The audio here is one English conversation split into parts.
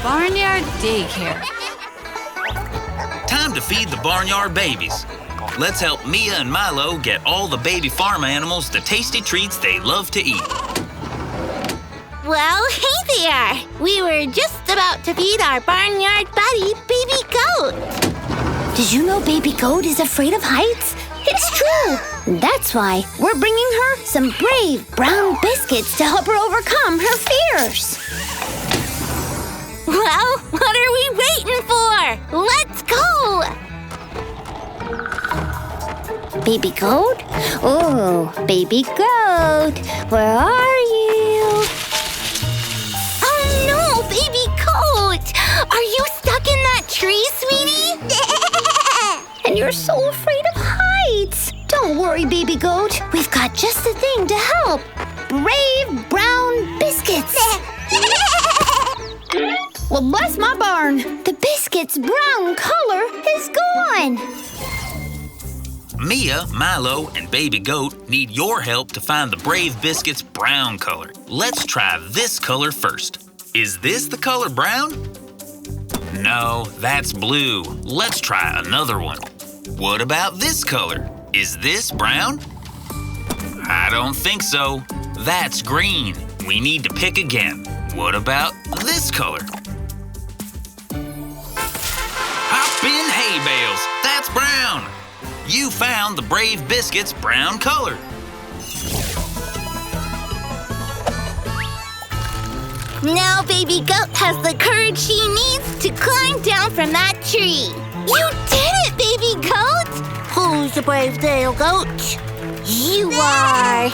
Barnyard Daycare. Time to feed the barnyard babies. Let's help Mia and Milo get all the baby farm animals the tasty treats they love to eat. Well, hey there! We were just about to feed our barnyard buddy, Baby Goat. Did you know Baby Goat is afraid of heights? It's true. That's why we're bringing her some brave brown biscuits to help her overcome her fears. Well, what are we waiting for? Let's go! Baby Goat? Oh, Baby Goat, where are you? Oh no, Baby Goat! Are you stuck in that tree, sweetie? And you're so afraid of heights. Don't worry, Baby Goat. We've got just the thing to help. Brave brown biscuits. Well, bless my barn. The biscuit's brown color is gone. Mia, Milo, and Baby Goat need your help to find the Brave Biscuit's brown color. Let's try this color first. Is this the color brown? No, that's blue. Let's try another one. What about this color? Is this brown? I don't think so. That's green. We need to pick again. What about this color? Hop in hay bales. That's brown. You found the Brave Biscuit's brown color. Now Baby Goat has the courage she needs to climb down from that tree. You did it, Baby Goat! Who's the brave little goat? You are!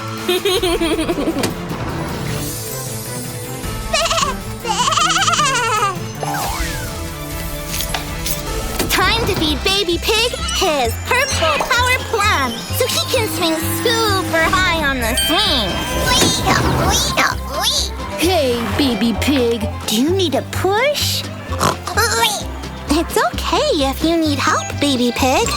Time to feed Baby Pig his purple power plum so he can swing super high on the swing. Hey, Baby Pig, do you need a push? It's okay if you need help, Baby Pig.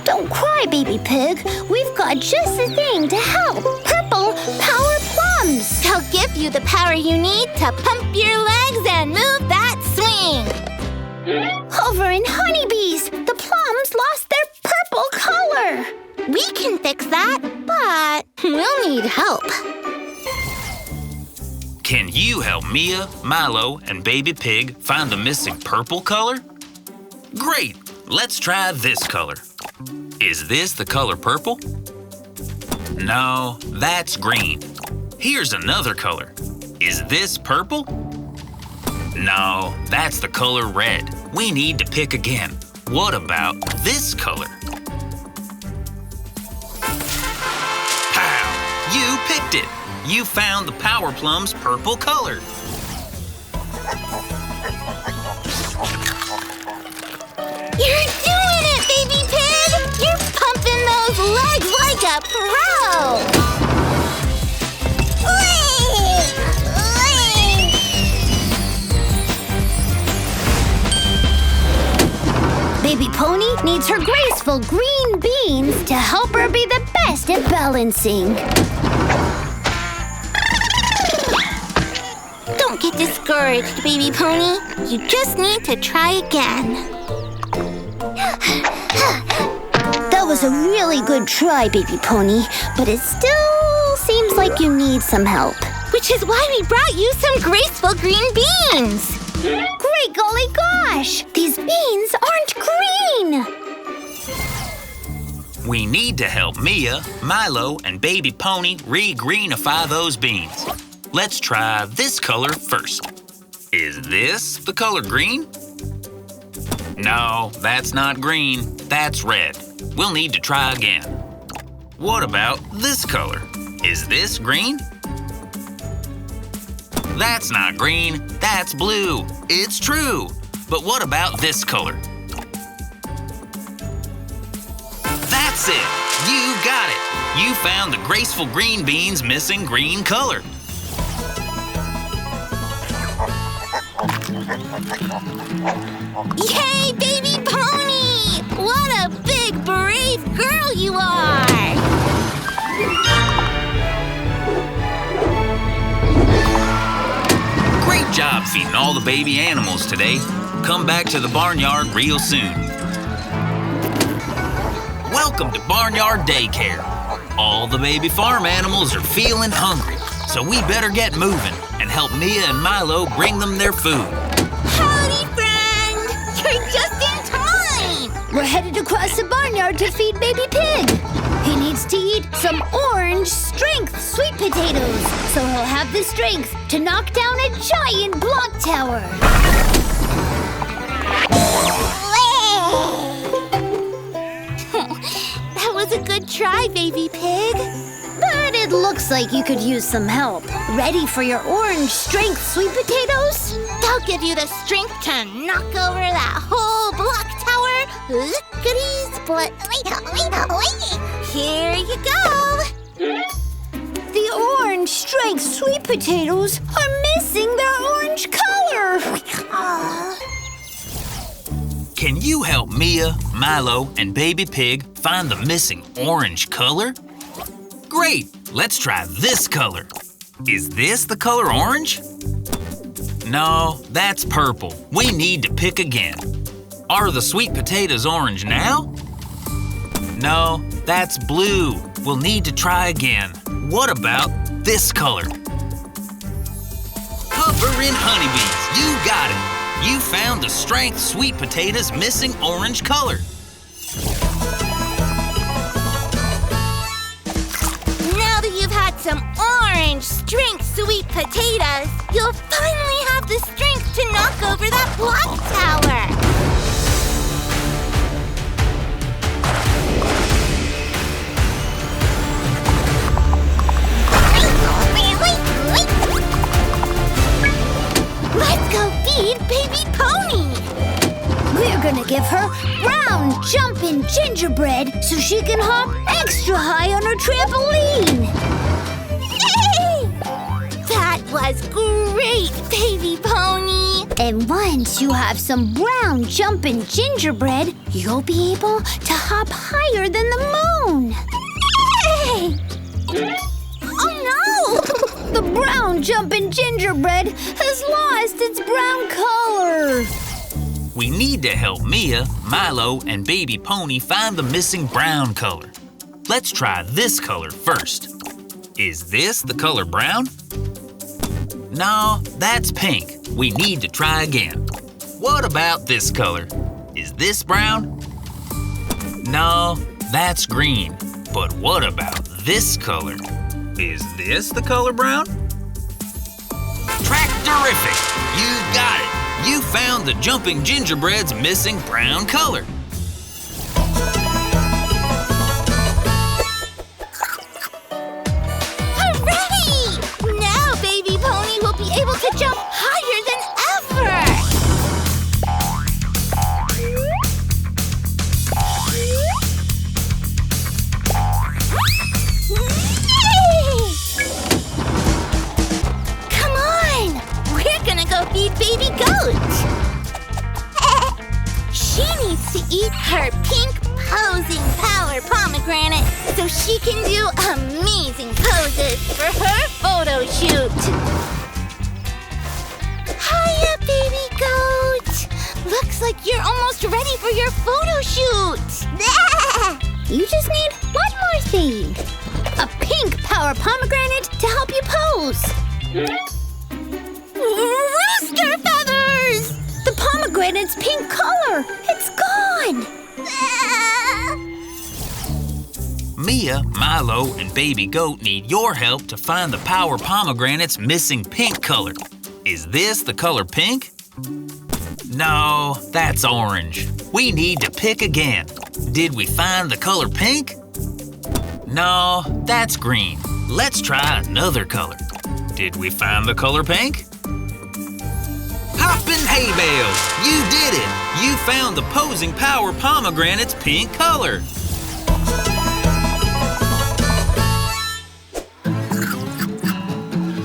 Don't cry, Baby Pig. We've got just the thing to help. Purple power plums. They'll give you the power you need to pump your legs and move that swing. Over in Honeybees, the plums lost their purple color. We can fix that, but we'll need help. Can you help Mia, Milo, and Baby Pig find the missing purple color? Great! Let's try this color. Is this the color purple? No, that's green. Here's another color. Is this purple? No, that's the color red. We need to pick again. What about this color? Pow! You picked it! You found the Power Plum's purple color. You're doing it, Baby Pig! You're pumping those legs like a pro! Baby Pony needs her graceful green beans to help her be the best at balancing. Don't get discouraged, Baby Pony. You just need to try again. That was a really good try, Baby Pony, but it still seems like you need some help. Which is why we brought you some graceful green beans. Great golly gosh! These beans aren't green! We need to help Mia, Milo, and Baby Pony re-greenify those beans. Let's try this color first. Is this the color green? No, that's not green. That's red. We'll need to try again. What about this color? Is this green? That's not green. That's blue. It's true. But what about this color? That's it. You got it. You found the graceful green beans missing green color. Yay, Baby Pony! What a big, brave girl you are! job feeding all the baby animals today. Come back to the barnyard real soon. Welcome to Barnyard Daycare. All the baby farm animals are feeling hungry, so we better get moving and help Mia and Milo bring them their food. Howdy, friend! You're just in time! We're headed across the barnyard to feed baby pig. He needs to eat some orange strength sweet potatoes, so he'll have the strength to knock down a giant block tower. That was a good try, baby pig. But it looks like you could use some help. Ready for your orange strength sweet potatoes? They'll give you the strength to knock over that whole block tower. Lickety-split. Here you go. The orange strength sweet potatoes are missing their orange color. Can you help Mia, Milo, and baby pig find the missing orange color? Great! Let's try this color. Is this the color orange? No, that's purple. We need to pick again. Are the sweet potatoes orange now? No, that's blue. We'll need to try again. What about this color? Hovering honeybees, you got it. You found the strength sweet potatoes missing orange color. Now that you've had some orange strength sweet potatoes, you'll finally have the strength to knock over that block tower. Let's go feed baby pony. We're gonna give her round jumping gingerbread so she can hop extra high on her trampoline. Yay! That was great, baby pony. And once you have some brown jumping gingerbread, you'll be able to hop higher than the moon. Yay! Oh no! The brown jumping gingerbread has lost its brown color. We need to help Mia, Milo, and baby pony find the missing brown color. Let's try this color first. Is this the color brown? No, that's pink. We need to try again. What about this color? Is this brown? No, that's green. But what about this color? Is this the color brown? Tractorific! You got it! You found the jumping gingerbread's missing brown color. Hooray! Now baby pony will be able to jump higher than ever. Come on! We're gonna go feed baby goat. She needs to eat her pink posing power pomegranate so she can do amazing poses for her photo shoot. Hiya, baby goat. Looks like you're almost ready for your photo shoot. You just need one more thing. A pink power pomegranate to help you pose. Rooster feathers! The pomegranate's pink color. It's gone. Mia, Milo, and baby goat need your help to find the power pomegranate's missing pink color. Is this the color pink? No, that's orange. We need to pick again. Did we find the color pink? No, that's green. Let's try another color. Did we find the color pink? Hoppin' hay bales! You did it! You found the posing power pomegranate's pink color.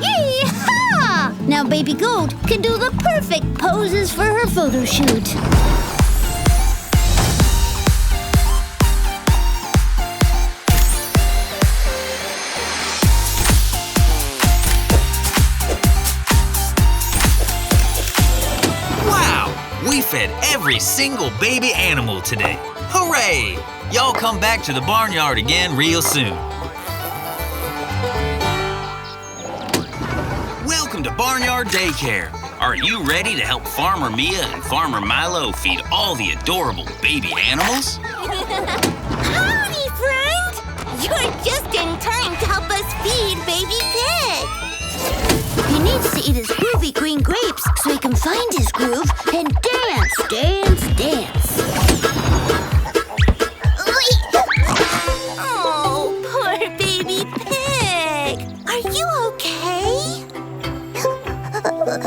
Yee-haw! Now baby goat can do the perfect poses for her photo shoot. fed every single baby animal today. Hooray! Y'all come back to the barnyard again real soon. Welcome to Barnyard Daycare. Are you ready to help Farmer Mia and Farmer Milo feed all the adorable baby animals? Howdy, friend! You're just in time to help us feed Baby Pig. He needs to eat his groovy green grapes so he can find his groove and dance, dance, dance. Oh, poor Baby Pig. Are you okay?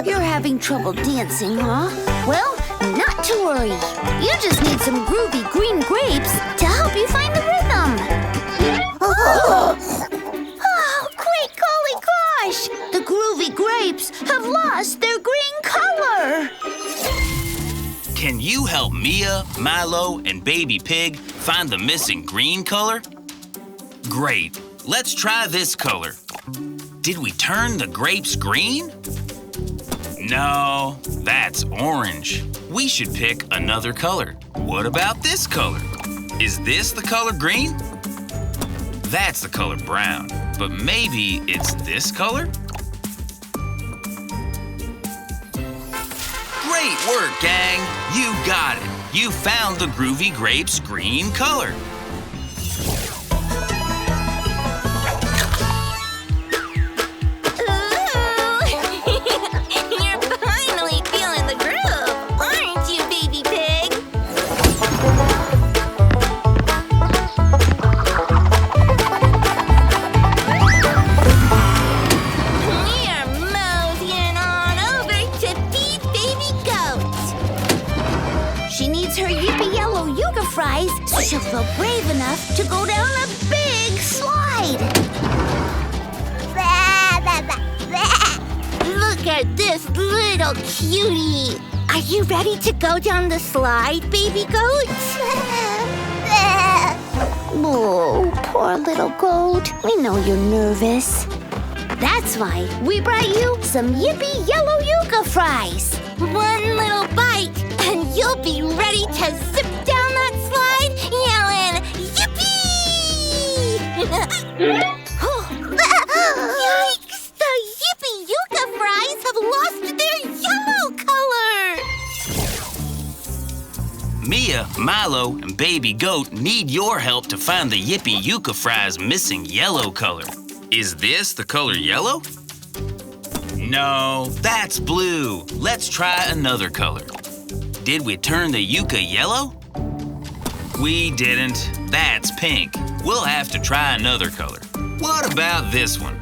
You're having trouble dancing, huh? Well, not to worry. You just need some groovy green grapes to help you find the rhythm. Oh, great golly gosh! The groovy grapes have lost their green color. Can you help Mia, Milo, and Baby Pig find the missing green color? Great. Let's try this color. Did we turn the grapes green? No, that's orange. We should pick another color. What about this color? Is this the color green? That's the color brown, but maybe it's this color? Great work, gang! You got it! You found the groovy grapes' green color. You're finally feeling the groove, aren't you, Baby Pig? We're moseying on over to feed Baby Goat. She needs her yippee yellow yucca fries so she'll feel brave enough to go down a big slide. Look at this little cutie. Are you ready to go down the slide, Baby Goat? Oh, poor little goat. We know you're nervous. That's why we brought you some yippee yellow yucca fries. One little bite, and you'll be ready to zip down that slide yelling, Yippee! Yikes! The Yippee Yucca fries have lost their yellow color! Mia, Milo, and Baby Goat need your help to find the Yippee Yucca Fries' missing yellow color. Is this the color yellow? No, that's blue. Let's try another color. Did we turn the yucca yellow? We didn't. That's pink. We'll have to try another color. What about this one?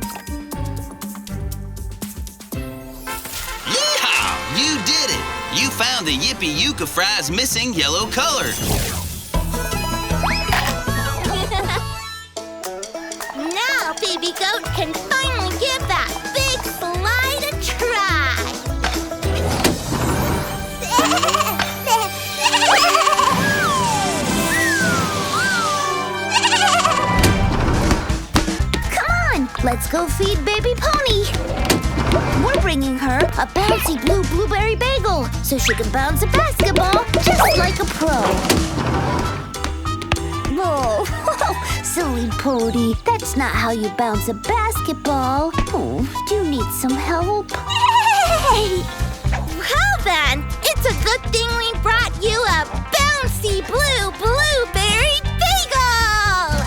Yeehaw! You did it! You found the Yippee Yucca Fries' missing yellow color. Now Baby Goat can finally give that big slide a try. Come on, let's go feed Baby Pony. We're bringing her a bouncy blue blueberry bagel so she can bounce a basketball just like a pro. Whoa, silly pony. That's not how you bounce a basketball. Oh, do you need some help? Hey! Well then, it's a good thing we brought you a bouncy blue blueberry bagel!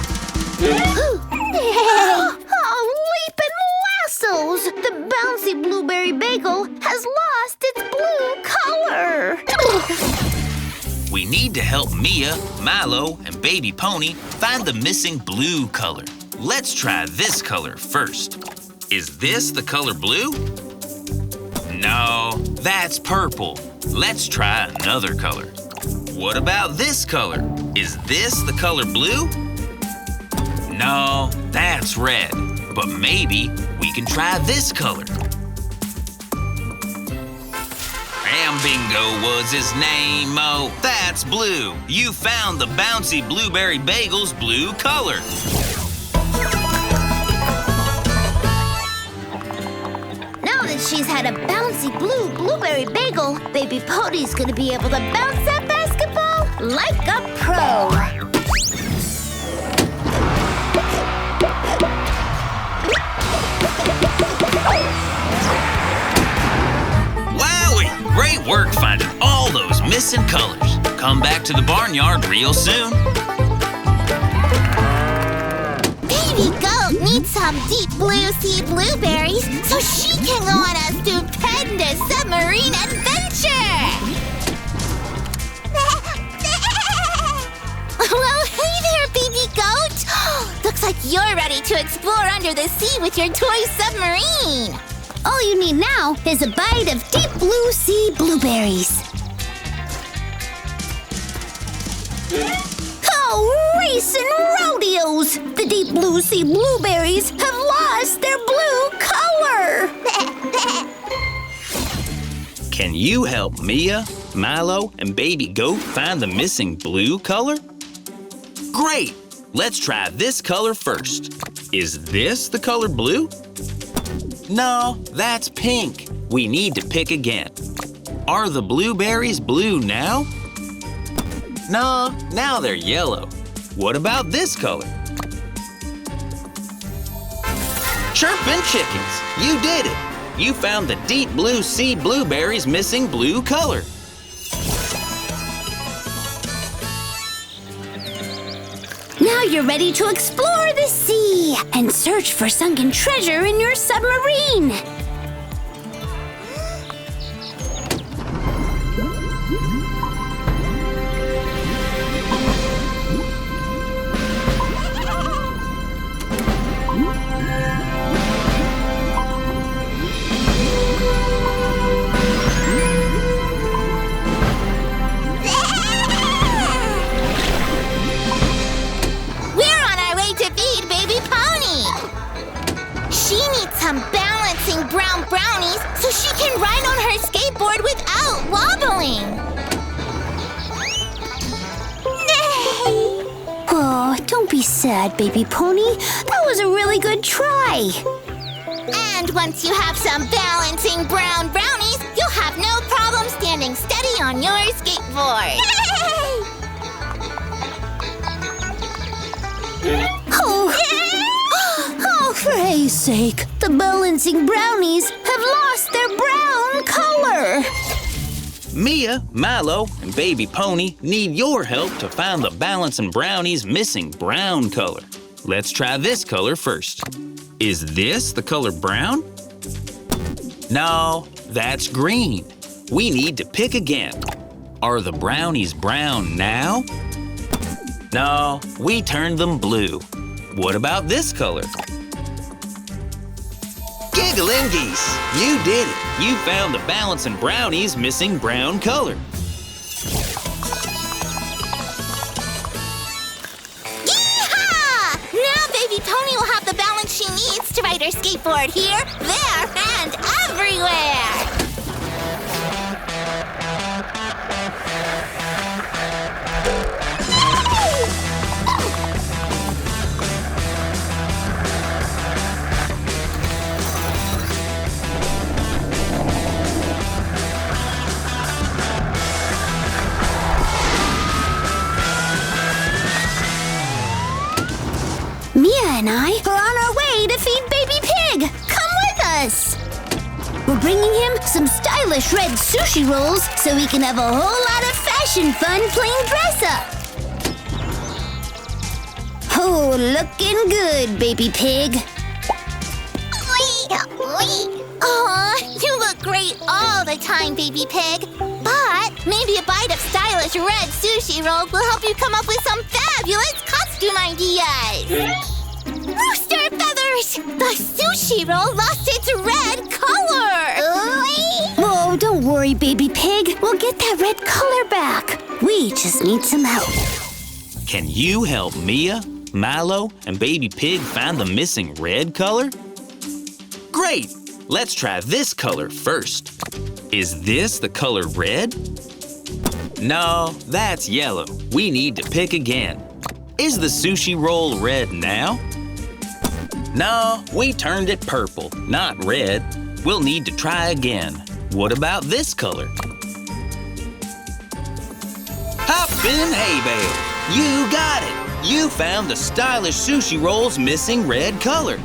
Oh, leaping lassos! The bouncy blueberry bagel has lost its blue color. We need to help Mia, Milo, and Baby Pony find the missing blue color. Let's try this color first. Is this the color blue? No, that's purple. Let's try another color. What about this color? Is this the color blue? No, that's red. But maybe we can try this color. Bingo was his name, oh, that's blue. You found the bouncy blueberry bagel's blue color. Now that she Pony's had a bouncy blue blueberry bagel, Baby Pony's gonna be able to bounce that basketball like a pro. Wowie! Great work finding all those missing colors. Come back to the barnyard real soon. Baby Goat needs some deep blue sea blueberries so she can go on a stupendous submarine adventure! Well, hey there, Baby Goat! Looks like you're ready to explore under the sea with your toy submarine! All you need now is a bite of deep blue sea blueberries. Oh, race and rodeos! The deep blue sea blueberries have lost their blue color! Can you help Mia, Milo, and Baby Goat find the missing blue color? Great! Let's try this color first. Is this the color blue? No, that's pink. We need to pick again. Are the blueberries blue now? No, now they're yellow. What about this color? Chirpin' chickens, you did it! You found the deep blue sea blueberries missing blue color. Now you're ready to explore the sea and search for sunken treasure in your submarine. Some balancing brown brownies so she can ride on her skateboard without wobbling. Oh, don't be sad, Baby Pony. That was a really good try. And once you have some balancing brown brownies, you'll have no problem standing steady on your skateboard. Oh, for Hay's sake, the balancing brownies have lost their brown color. Mia, Milo, and Baby Pony need your help to find the balancing brownies' missing brown color. Let's try this color first. Is this the color brown? No, that's green. We need to pick again. Are the brownies brown now? No, we turned them blue. What about this color? Giggling geese, you did it. You found the balancing brownies' missing brown color. Yeehaw! Now Baby Pony will have the balance she needs to ride her skateboard here, there, and everywhere! Mia and I are on our way to feed Baby Pig. Come with us. We're bringing him some stylish red sushi rolls so he can have a whole lot of fashion fun playing dress up. Oh, looking good, Baby Pig. Aw, you look great all the time, Baby Pig. But maybe a bite of stylish red sushi rolls will help you come up with some fabulous costume ideas. Rooster feathers! The sushi roll lost its red color! Oh, don't worry, Baby Pig. We'll get that red color back. We just need some help. Can you help Mia, Milo, and Baby Pig find the missing red color? Great! Let's try this color first. Is this the color red? No, that's yellow. We need to pick again. Is the sushi roll red now? No, we turned it purple, not red. We'll need to try again. What about this color? Hop-in hay bale! You got it! You found the stylish sushi roll's missing red color.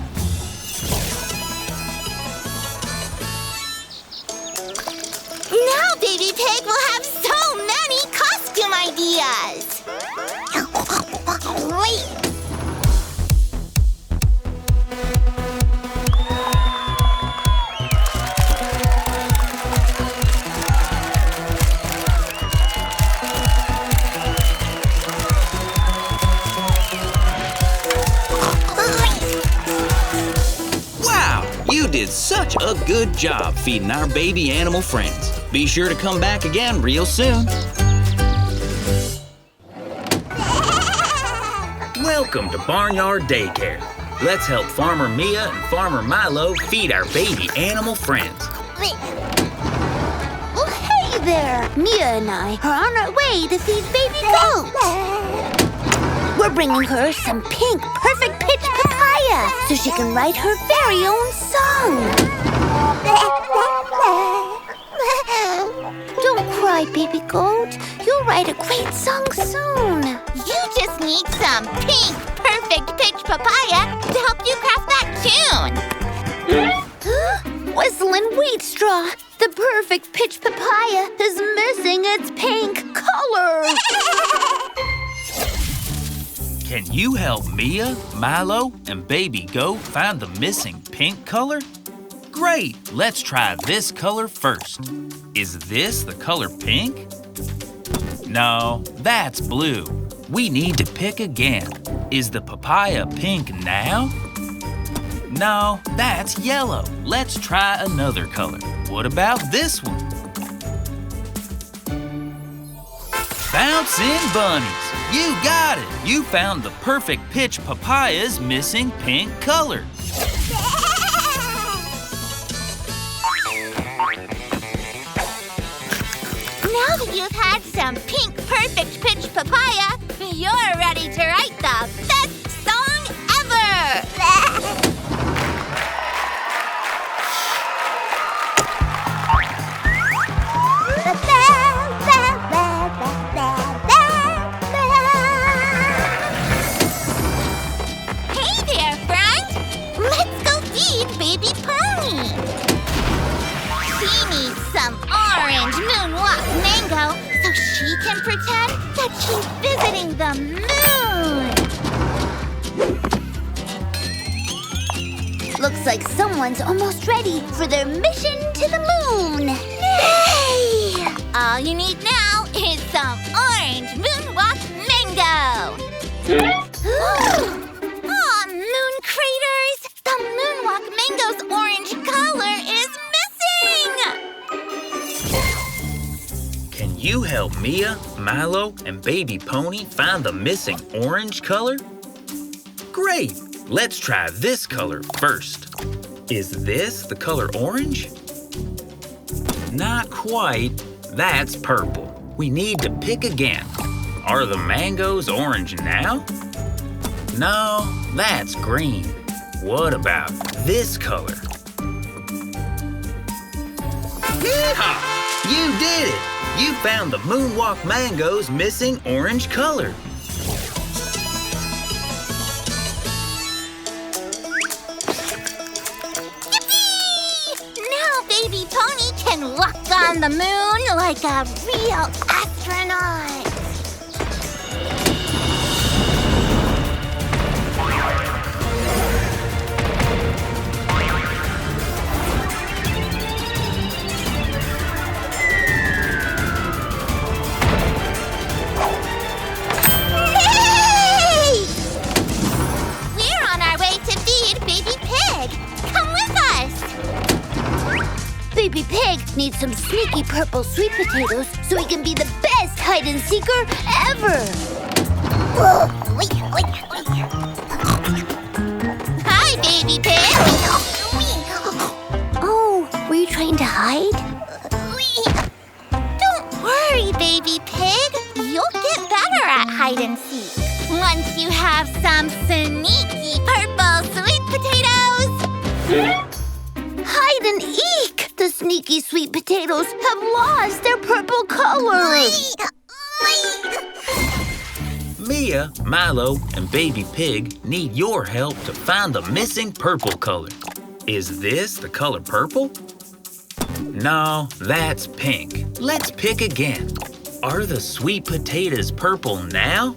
Now Baby Pig will have so many costume ideas! Wait! You did such a good job feeding our baby animal friends. Be sure to come back again real soon. Welcome to Barnyard Daycare. Let's help Farmer Mia and Farmer Milo feed our baby animal friends. Oh, hey there! Mia and I are on our way to feed baby goat. We're bringing her some pink, perfect pitch papaya so she can write her very own song. Don't cry, baby goat. You'll write a great song soon. You just need some pink, perfect pitch papaya to help you craft that tune. Whistling wheat straw. The perfect pitch papaya is missing its pink color. Can you help Mia, Milo, and Baby Goat find the missing pink color? Great! Let's try this color first. Is this the color pink? No, that's blue. We need to pick again. Is the papaya pink now? No, that's yellow. Let's try another color. What about this one? Bouncing bunnies! You got it! You found the perfect pitch papaya's missing pink color. Now that you've had some pink, perfect pitch papaya, you're ready to write the best song ever! So she can pretend that she's visiting the moon. Looks like someone's almost ready for their mission to the moon. Yay! All you need now is some orange moonwalk mango. Aw, moon craters! The moonwalk mango's orange color is missing! Can you help Mia, Milo, and Baby Pony find the missing orange color? Great! Let's try this color first. Is this the color orange? Not quite. That's purple. We need to pick again. Are the mangoes orange now? No, that's green. What about this color? Yeehaw! You did it! You found the Moonwalk Mango's missing orange color. Yippee! Now Baby Pony can walk on the moon like a real astronaut. Baby Pig needs some sneaky purple sweet potatoes so he can be the best hide-and-seeker ever! Hi, Baby Pig! Oh, were you trying to hide? Don't worry, Baby Pig. You'll get better at hide-and-seek once you have some sneaky purple sweet potatoes! Hide and eat! sneaky sweet potatoes have lost their purple color. Mia, Milo, and Baby Pig need your help to find the missing purple color. Is this the color purple? No, that's pink. Let's pick again. Are the sweet potatoes purple now?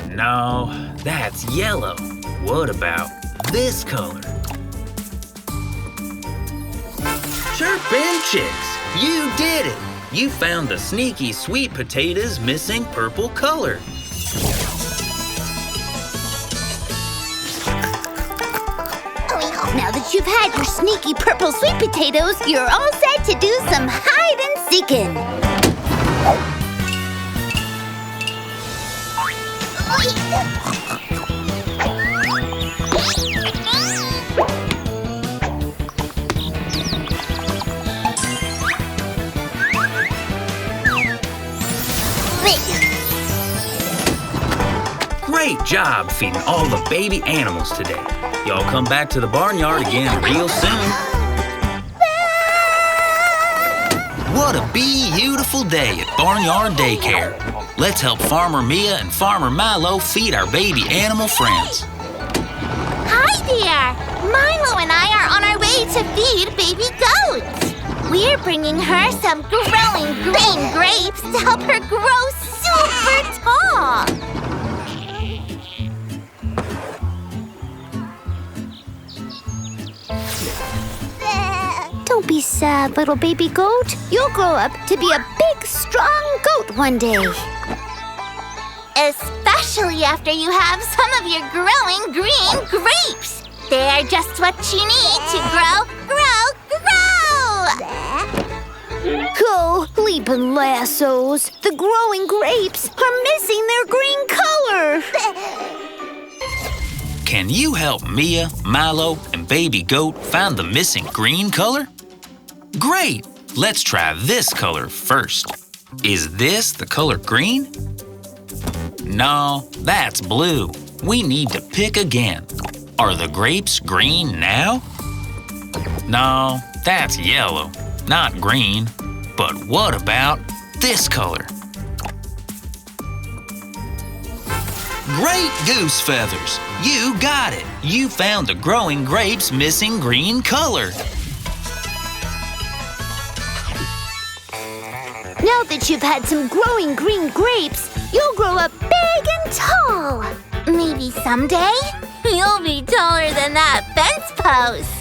No, that's yellow. What about this color? Chirpin' chicks, you did it! You found the sneaky sweet potatoes missing purple color. Now that you've had your sneaky purple sweet potatoes, you're all set to do some hide and seeking. Great job feeding all the baby animals today. Y'all come back to the barnyard again real soon. What a beautiful day at Barnyard Daycare. Let's help Farmer Mia and Farmer Milo feed our baby animal friends. Hi there! Milo and I are on our way to feed baby goats. We're bringing her some growing green grapes to help her grow super tall. Don't be sad, little baby goat. You'll grow up to be a big, strong goat one day. Especially after you have some of your growing green grapes. They're just what you need to grow. Go, leaping lassos. The growing grapes are missing their green color. Can you help Mia, Milo, and Baby Goat find the missing green color? Great! Let's try this color first. Is this the color green? No, that's blue. We need to pick again. Are the grapes green now? No, that's yellow, not green. But what about this color? Great goose feathers! You got it! You found the growing grapes missing green color. Now that you've had some growing green grapes, you'll grow up big and tall. Maybe someday you'll be taller than that fence post.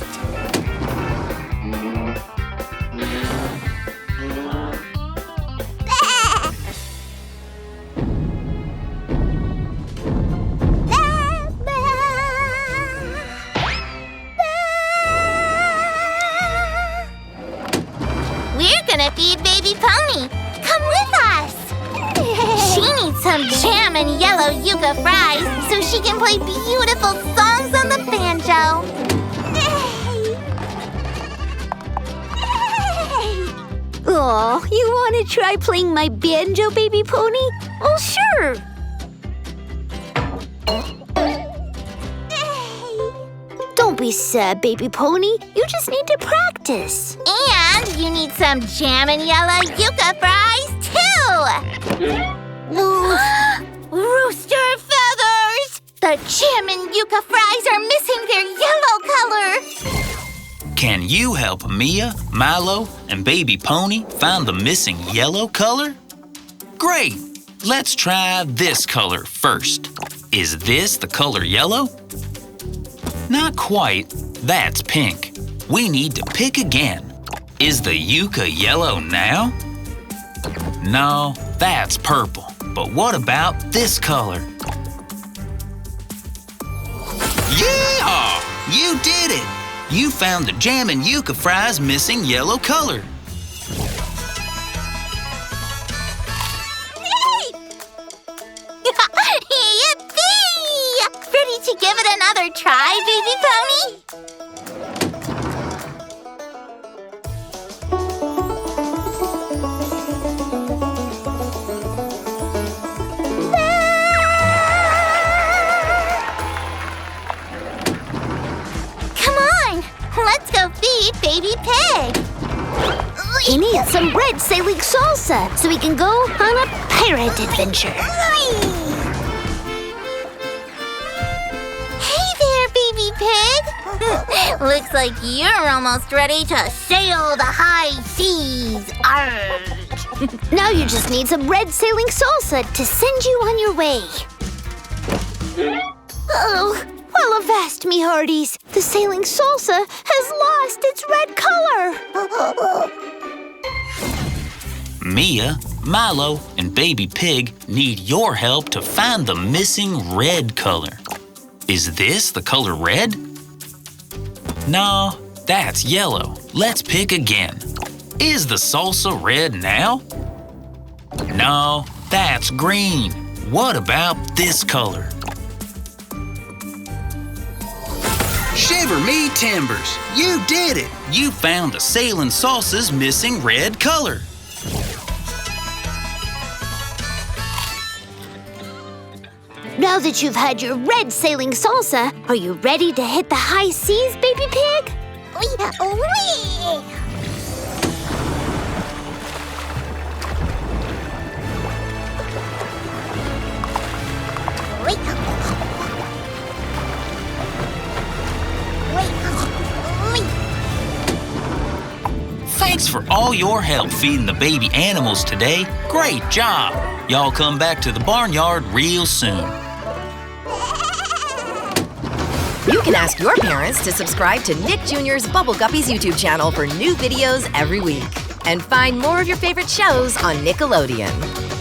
We're gonna feed baby pony. Come with us. She needs some jam and yellow yucca fries so she can play beautiful songs on the banjo. Oh, you want to try playing my banjo, baby pony? Well, sure. Don't be sad, baby pony. You just need to practice. And you need some jam and yellow yucca fries, too! Rooster feathers! The jam and yucca fries are missing their yellow color! Can you help Mia, Milo, and Baby Pony find the missing yellow color? Great! Let's try this color first. Is this the color yellow? Not quite. That's pink. We need to pick again. Is the yucca yellow now? No, that's purple. But what about this color? Yeehaw! You did it! You found the jam and yucca fries missing yellow color. Yippee! Ready to give it another try, baby pony? Come on, let's go feed baby pig. He needs some red sailing salsa so he can go on a pirate adventure. Hey there, baby pig. Looks like you're almost ready to sail the high seas. Arrgh. Now you just need some red sailing salsa to send you on your way. Oh, well, avast me hearties. The sailing salsa has lost its red color. Mia, Milo, and Baby Pig need your help to find the missing red color. Is this the color red? No, that's yellow. Let's pick again. Is the salsa red now? No, that's green. What about this color? Shiver me timbers! You did it! You found the sailing salsa's missing red color. Now that you've had your red sailing salsa, are you ready to hit the high seas, Baby Pig? Thanks for all your help feeding the baby animals today. Great job! Y'all come back to the barnyard real soon. You can ask your parents to subscribe to Nick Jr.'s Bubble Guppies YouTube channel for new videos every week. And find more of your favorite shows on Nickelodeon.